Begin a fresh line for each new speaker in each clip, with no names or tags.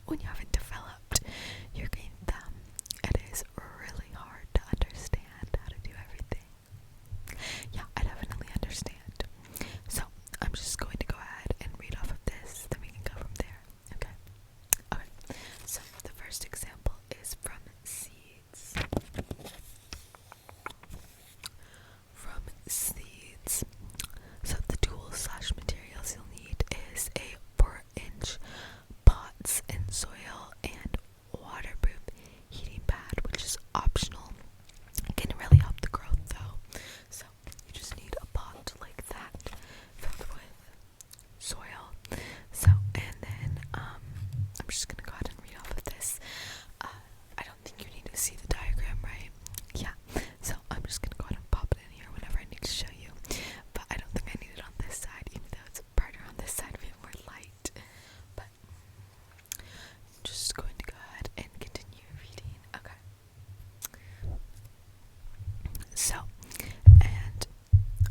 when you haven't developed your green thumb, it is really hard to understand how to do everything. Yeah, I definitely understand. So, I'm just going to go ahead and read off of this, then we can go from there. Okay? Okay. So, the first example is from seeds. From seeds. So, the tools / materials you'll need is a 4-inch pots and soil and waterproof heating pad, which is optional. It can really help the growth though. So you just need a pot like that filled with soil. So, and then I'm just gonna go ahead and read off of this. I don't think you need to see the diagram, right? Yeah. So I'm just gonna go ahead and pop it in here whenever I need to show you. But I don't think I need it on this side, even though it's brighter on this side, a bit more light. But I'm just going to go ahead and continue reading. Okay. So, and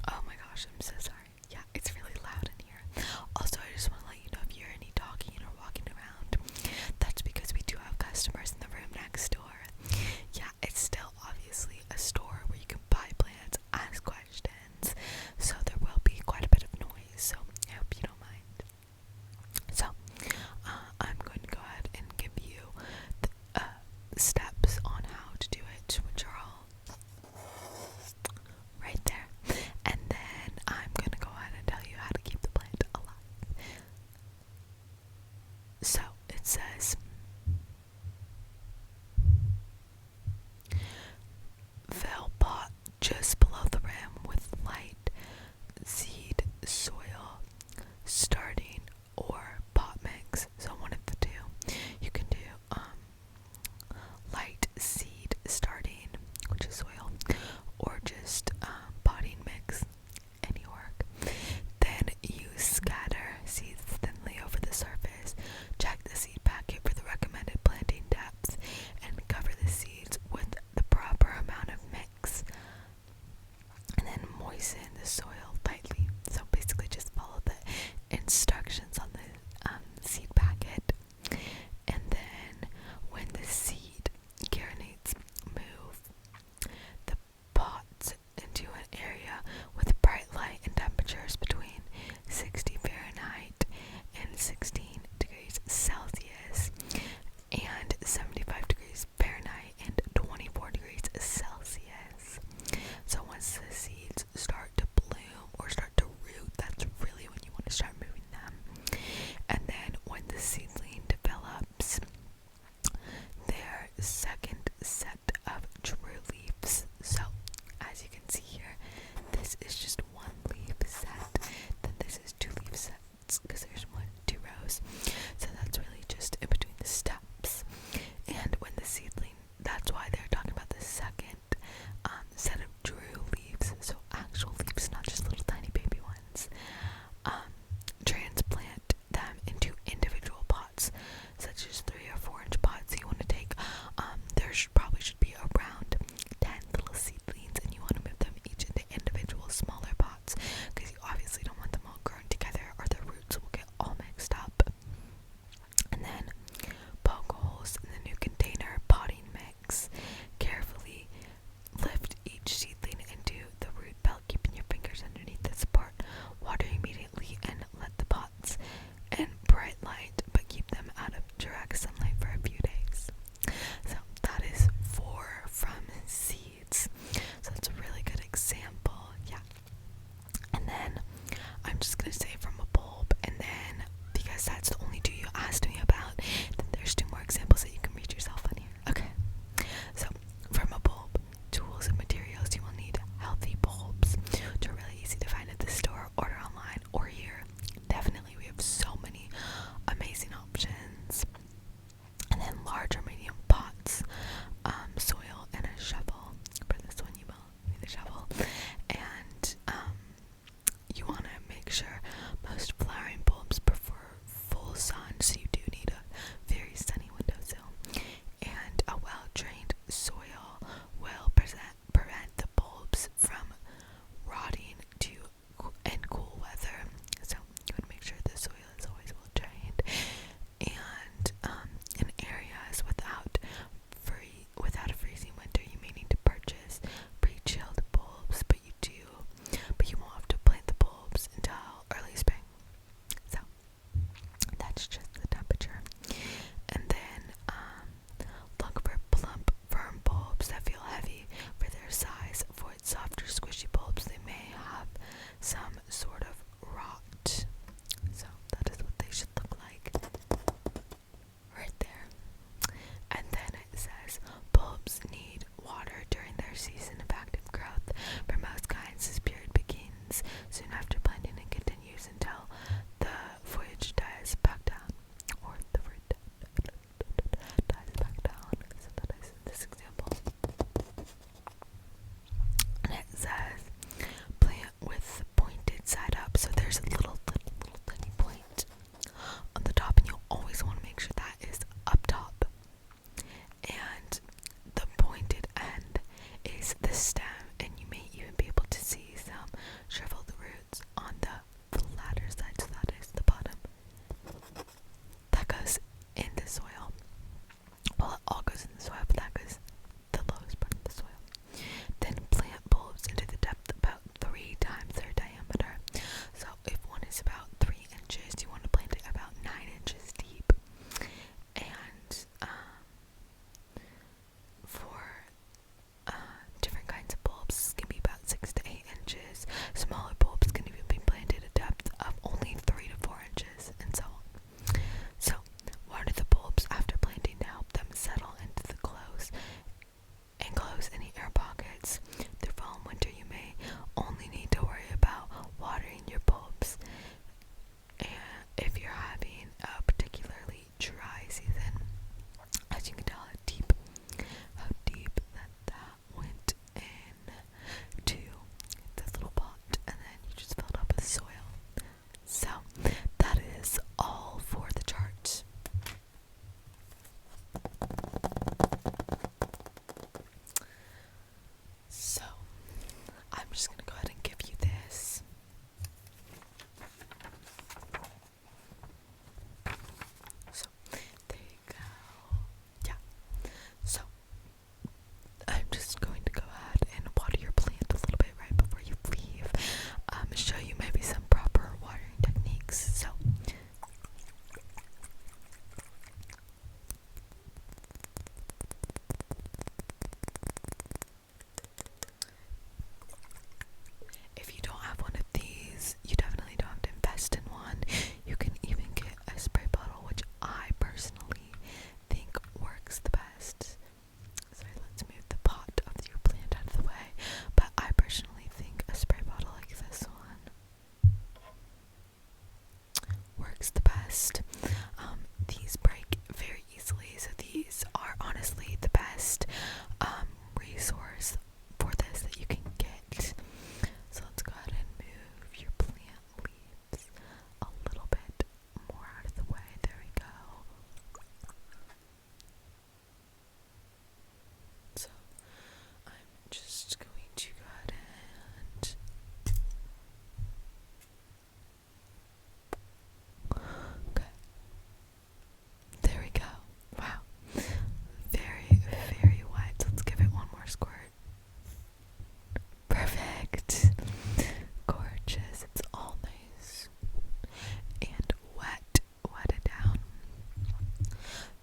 oh my gosh, I'm so sorry. Yeah, it's really loud in here. Also, I just want to let you know, if you hear any talking or walking around,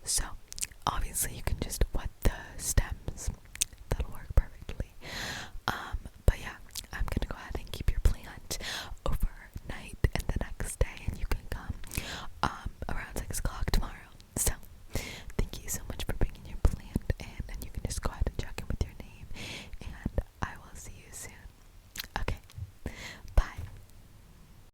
So obviously you can just